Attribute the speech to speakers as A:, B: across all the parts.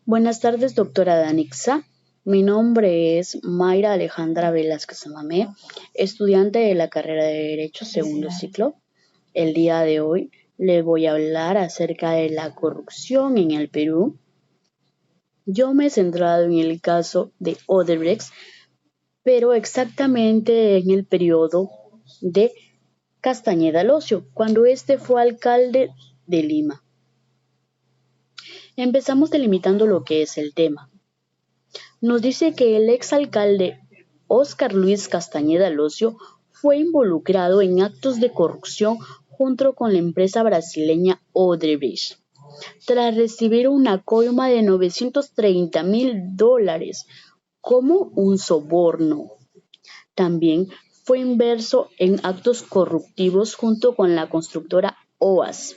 A: Buenas tardes, doctora Danixa. Mi nombre es Mayra Alejandra Velázquez Amamé, estudiante de la carrera de Derecho segundo ciclo. El día de hoy le voy a hablar acerca de la corrupción en el Perú. Yo me he centrado en el caso de Odebrecht, pero exactamente en el periodo de Castañeda Locio, cuando este fue alcalde de Lima. Empezamos delimitando lo que es el tema. Nos dice que el exalcalde Óscar Luis Castañeda Locio fue involucrado en actos de corrupción junto con la empresa brasileña Odebrecht, tras recibir una coima de $930,000 como un soborno. También fue inverso en actos corruptivos junto con la constructora OAS,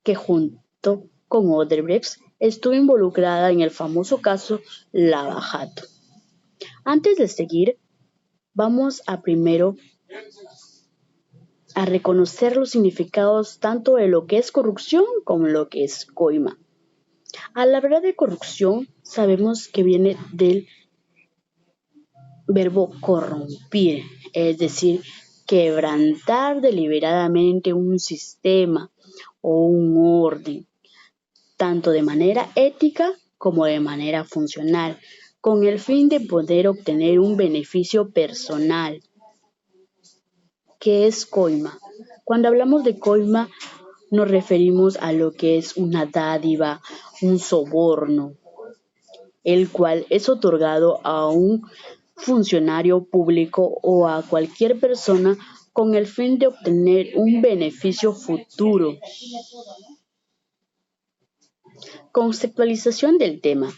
A: que junto con Odebrecht estuvo involucrada en el famoso caso Lava Jato. Antes de seguir, vamos a primero a reconocer los significados tanto de lo que es corrupción como lo que es coima. Al hablar de corrupción, sabemos que viene del verbo corrompir, es decir, quebrantar deliberadamente un sistema o un orden, tanto de manera ética como de manera funcional, con el fin de poder obtener un beneficio personal. ¿Qué es coima? Cuando hablamos de coima, nos referimos a lo que es una dádiva, un soborno, el cual es otorgado a un funcionario público o a cualquier persona con el fin de obtener un beneficio futuro. Conceptualización del tema.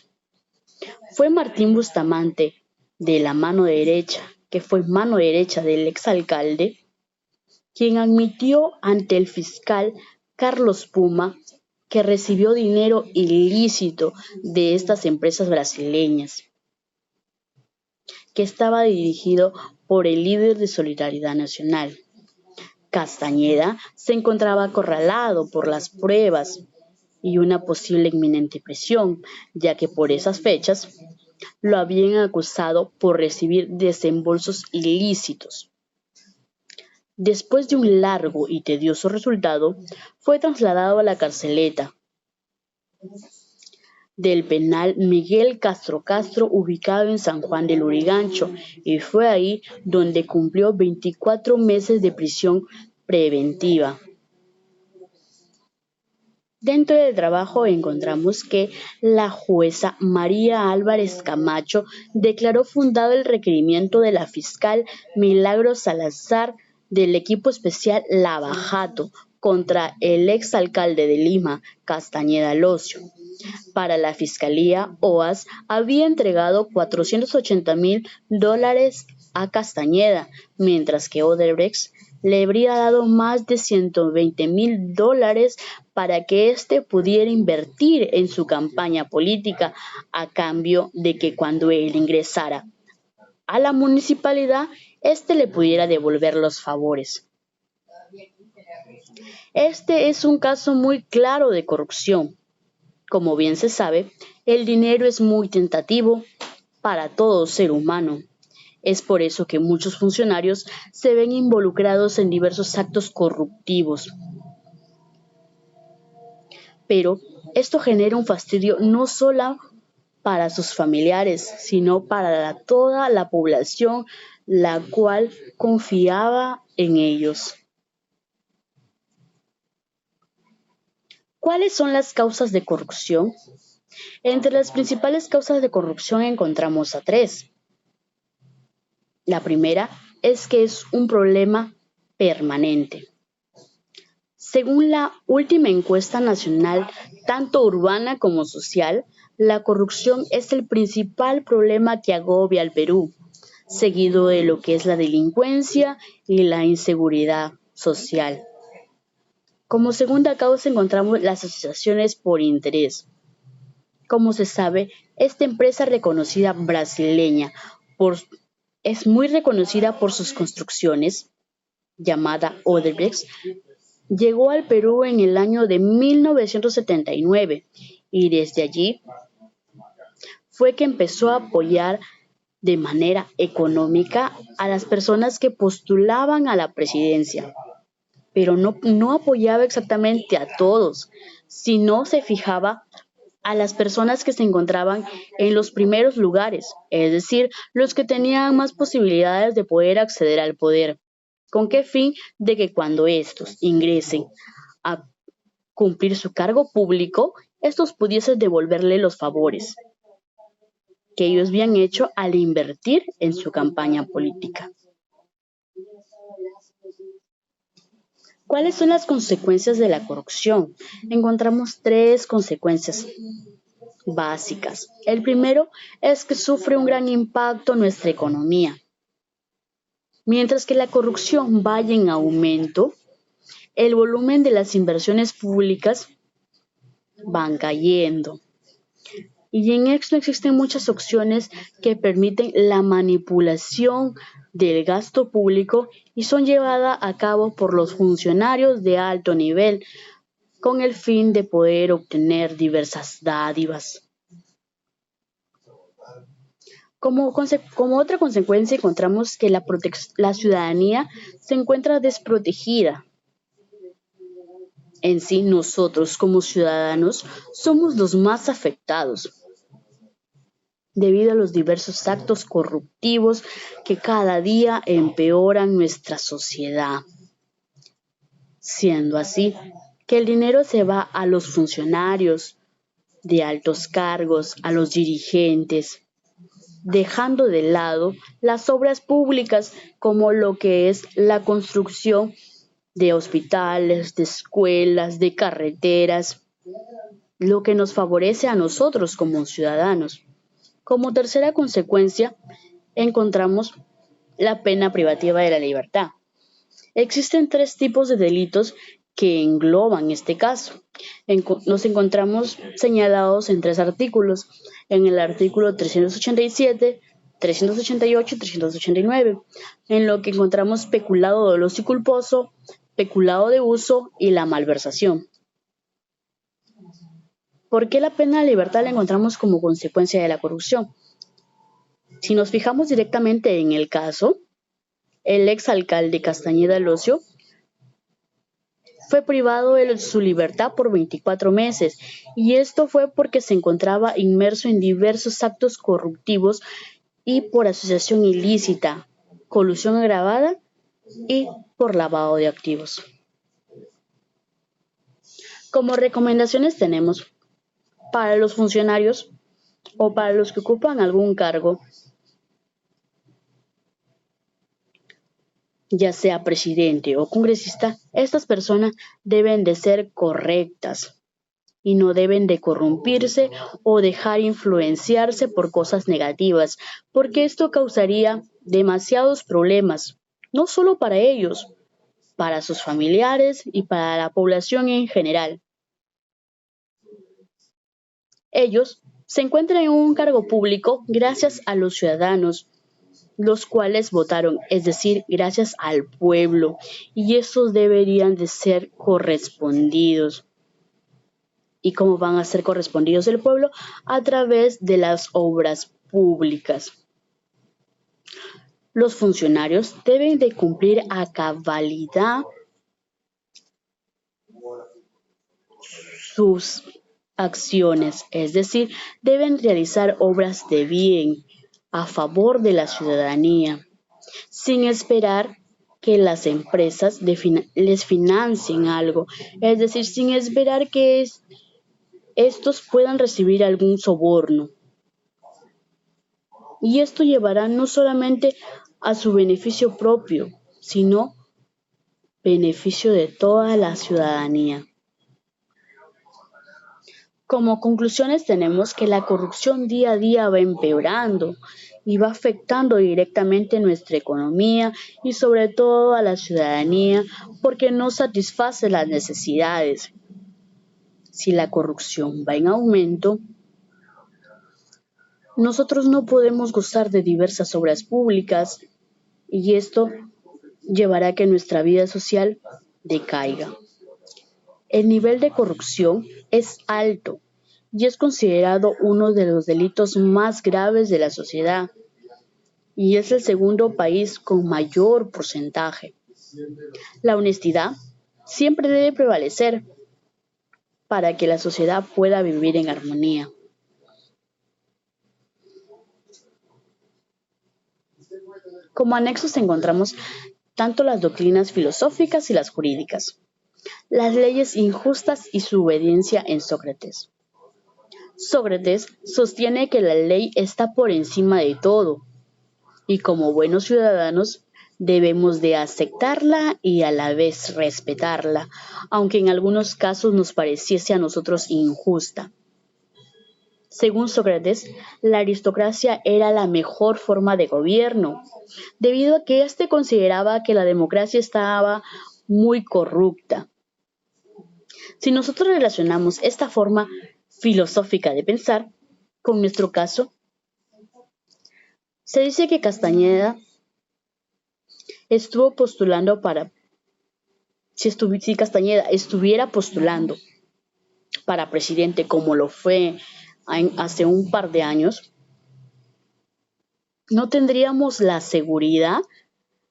A: Fue Martín Bustamante, de la mano derecha, que fue mano derecha del exalcalde, quien admitió ante el fiscal Carlos Puma que recibió dinero ilícito de estas empresas brasileñas, que estaba dirigido por el líder de Solidaridad Nacional. Castañeda se encontraba acorralado por las pruebas y una posible inminente prisión, ya que por esas fechas lo habían acusado por recibir desembolsos ilícitos. Después de un largo y tedioso resultado, fue trasladado a la carceleta del penal Miguel Castro Castro, ubicado en San Juan del Lurigancho, y fue ahí donde cumplió 24 meses de prisión preventiva. Dentro del trabajo encontramos que la jueza María Álvarez Camacho declaró fundado el requerimiento de la fiscal Milagros Salazar del equipo especial Lava Jato contra el exalcalde de Lima, Castañeda Locio. Para la fiscalía, OAS había entregado $480,000 a Castañeda, mientras que Odebrecht le habría dado más de $120,000 para que éste pudiera invertir en su campaña política, a cambio de que cuando él ingresara a la municipalidad, éste le pudiera devolver los favores. Este es un caso muy claro de corrupción. Como bien se sabe, el dinero es muy tentativo para todo ser humano. Es por eso que muchos funcionarios se ven involucrados en diversos actos corruptivos. Pero esto genera un fastidio no solo para sus familiares, sino para toda la población, la cual confiaba en ellos. ¿Cuáles son las causas de corrupción? Entre las principales causas de corrupción encontramos a tres. La primera es que es un problema permanente. Según la última encuesta nacional, tanto urbana como social, la corrupción es el principal problema que agobia al Perú, seguido de lo que es la delincuencia y la inseguridad social. Como segunda causa encontramos las asociaciones por interés. Como se sabe, esta empresa reconocida brasileña es muy reconocida por sus construcciones, llamada Odebrecht, llegó al Perú en el año de 1979 y desde allí fue que empezó a apoyar de manera económica a las personas que postulaban a la presidencia, pero no apoyaba exactamente a todos, sino se fijaba a las personas que se encontraban en los primeros lugares, es decir, los que tenían más posibilidades de poder acceder al poder. ¿Con qué fin? De que cuando estos ingresen a cumplir su cargo público, estos pudiesen devolverle los favores que ellos habían hecho al invertir en su campaña política. ¿Cuáles son las consecuencias de la corrupción? Encontramos tres consecuencias básicas. El primero es que sufre un gran impacto en nuestra economía. Mientras que la corrupción vaya en aumento, el volumen de las inversiones públicas van cayendo. Y en esto existen muchas opciones que permiten la manipulación del gasto público y son llevadas a cabo por los funcionarios de alto nivel con el fin de poder obtener diversas dádivas. Como otra consecuencia encontramos que la ciudadanía se encuentra desprotegida. En sí, nosotros como ciudadanos somos los más afectados debido a los diversos actos corruptivos que cada día empeoran nuestra sociedad. Siendo así, que el dinero se va a los funcionarios de altos cargos, a los dirigentes, dejando de lado las obras públicas como lo que es la construcción de hospitales, de escuelas, de carreteras, lo que nos favorece a nosotros como ciudadanos. Como tercera consecuencia, encontramos la pena privativa de la libertad. Existen tres tipos de delitos que engloban este caso. Nos encontramos señalados en tres artículos, en el artículo 387, 388 y 389, en lo que encontramos peculado doloso y culposo, peculado de uso y la malversación. ¿Por qué la pena de libertad la encontramos como consecuencia de la corrupción? Si nos fijamos directamente en el caso, el exalcalde Castañeda Locio fue privado de su libertad por 24 meses y esto fue porque se encontraba inmerso en diversos actos corruptivos y por asociación ilícita, colusión agravada y por lavado de activos. Como recomendaciones tenemos para los funcionarios o para los que ocupan algún cargo, ya sea presidente o congresista, estas personas deben de ser correctas y no deben de corrompirse o dejar influenciarse por cosas negativas, porque esto causaría demasiados problemas, no solo para ellos, para sus familiares y para la población en general. Ellos se encuentran en un cargo público gracias a los ciudadanos, los cuales votaron, es decir, gracias al pueblo, y estos deberían de ser correspondidos. ¿Y cómo van a ser correspondidos del pueblo? A través de las obras públicas. Los funcionarios deben de cumplir a cabalidad sus acciones, es decir, deben realizar obras de bien a favor de la ciudadanía, sin esperar que las empresas les financien algo, es decir, sin esperar que estos puedan recibir algún soborno. Y esto llevará no solamente a su beneficio propio, sino beneficio de toda la ciudadanía. Como conclusiones tenemos que la corrupción día a día va empeorando y va afectando directamente nuestra economía y sobre todo a la ciudadanía porque no satisface las necesidades. Si la corrupción va en aumento, nosotros no podemos gozar de diversas obras públicas y esto llevará a que nuestra vida social decaiga. El nivel de corrupción es alto y es considerado uno de los delitos más graves de la sociedad, y es el segundo país con mayor porcentaje. La honestidad siempre debe prevalecer para que la sociedad pueda vivir en armonía. Como anexos encontramos tanto las doctrinas filosóficas y las jurídicas, las leyes injustas y su obediencia en Sócrates. Sócrates sostiene que la ley está por encima de todo y como buenos ciudadanos debemos de aceptarla y a la vez respetarla, aunque en algunos casos nos pareciese a nosotros injusta. Según Sócrates, la aristocracia era la mejor forma de gobierno, debido a que éste consideraba que la democracia estaba muy corrupta. Si nosotros relacionamos esta forma filosófica de pensar con nuestro caso, se dice que Castañeda estuvo postulando si Castañeda estuviera postulando para presidente como lo fue hace un par de años, no tendríamos la seguridad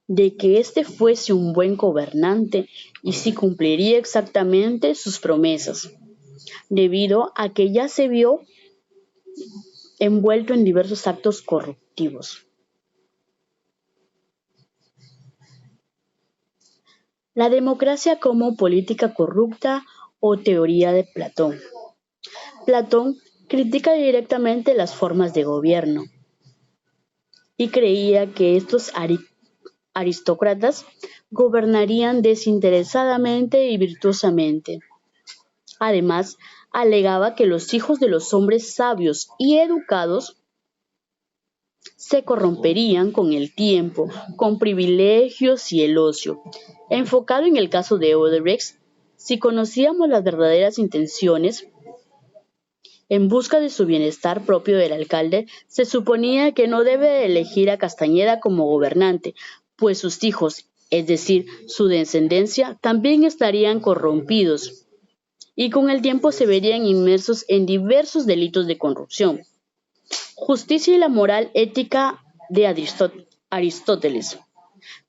A: de que éste fuese un buen gobernante y si cumpliría exactamente sus promesas, debido a que ya se vio envuelto en diversos actos corruptivos. La democracia como política corrupta o teoría de Platón. Platón critica directamente las formas de gobierno y creía que estos aristócratas gobernarían desinteresadamente y virtuosamente. Además, alegaba que los hijos de los hombres sabios y educados se corromperían con el tiempo, con privilegios y el ocio. Enfocado en el caso de Odebrecht, si conocíamos las verdaderas intenciones en busca de su bienestar propio del alcalde, se suponía que no debe elegir a Castañeda como gobernante, pues sus hijos, es decir, su descendencia, también estarían corrompidos y con el tiempo se verían inmersos en diversos delitos de corrupción. Justicia y la moral ética de Aristóteles.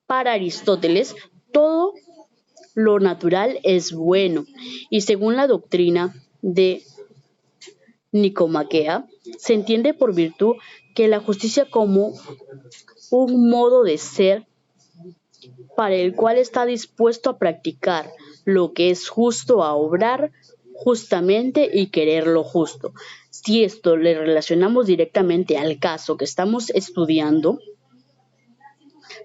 A: Para Aristóteles, todo lo natural es bueno, y según la doctrina de Nicomaquea, se entiende por virtud que la justicia como un modo de ser para el cual está dispuesto a practicar lo que es justo, a obrar justamente y querer lo justo. Si esto le relacionamos directamente al caso que estamos estudiando,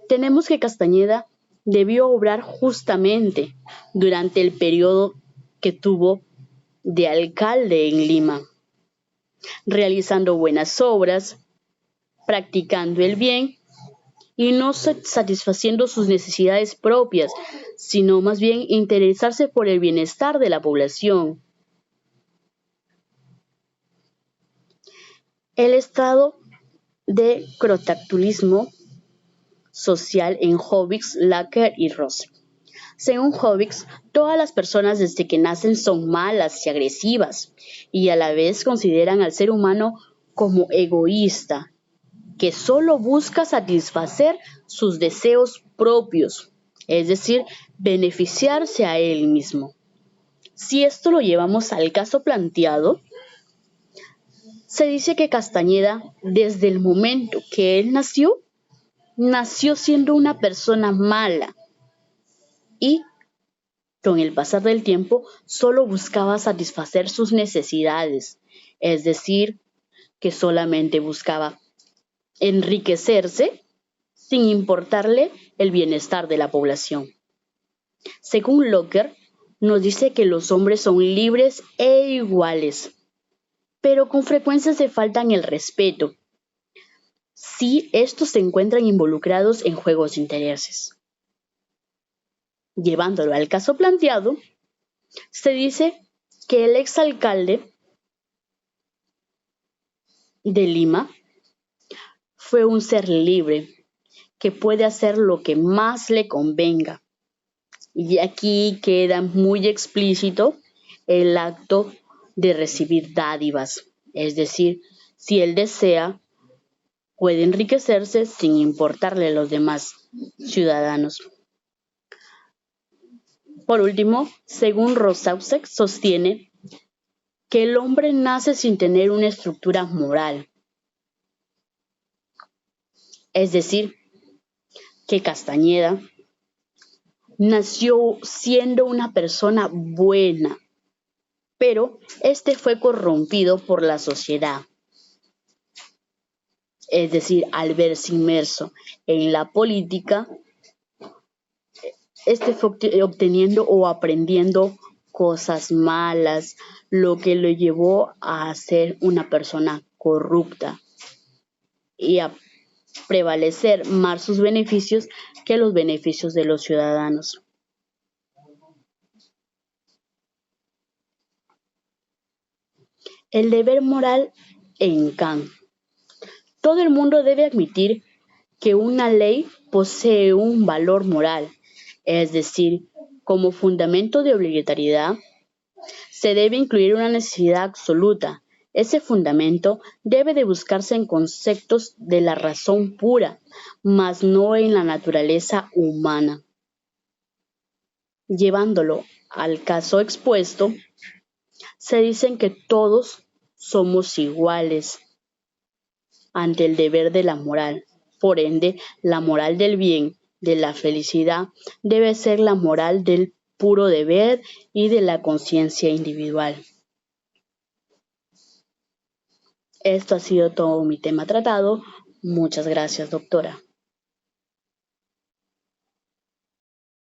A: tenemos que Castañeda debió obrar justamente durante el periodo que tuvo de alcalde en Lima, realizando buenas obras, practicando el bien y no satisfaciendo sus necesidades propias, sino más bien interesarse por el bienestar de la población. El estado de crotaculismo social en Hobbes, Lacan y Ross. Según Hobbes, todas las personas desde que nacen son malas y agresivas y a la vez consideran al ser humano como egoísta, que solo busca satisfacer sus deseos propios, es decir, beneficiarse a él mismo. Si esto lo llevamos al caso planteado, se dice que Castañeda, desde el momento que él nació siendo una persona mala y con el pasar del tiempo solo buscaba satisfacer sus necesidades, es decir, que solamente buscaba enriquecerse sin importarle el bienestar de la población. Según Locke, nos dice que los hombres son libres e iguales, pero con frecuencia se faltan el respeto si estos se encuentran involucrados en juegos de intereses. Llevándolo al caso planteado, se dice que el exalcalde de Lima fue un ser libre que puede hacer lo que más le convenga. Y aquí queda muy explícito el acto de recibir dádivas, es decir, si él desea, puede enriquecerse sin importarle a los demás ciudadanos. Por último, según Rorschach, sostiene que el hombre nace sin tener una estructura moral, es decir, que Castañeda nació siendo una persona buena, pero este fue corrompido por la sociedad. Es decir, al verse inmerso en la política, este fue obteniendo o aprendiendo cosas malas, lo que lo llevó a ser una persona corrupta y a prevalecer más sus beneficios que los beneficios de los ciudadanos. El deber moral en Kant. Todo el mundo debe admitir que una ley posee un valor moral, es decir, como fundamento de obligatoriedad, se debe incluir una necesidad absoluta. Ese fundamento debe de buscarse en conceptos de la razón pura, mas no en la naturaleza humana. Llevándolo al caso expuesto, se dice que todos somos iguales ante el deber de la moral. Por ende, la moral del bien, de la felicidad, debe ser la moral del puro deber y de la conciencia individual. Esto ha sido todo mi tema tratado. Muchas gracias, doctora.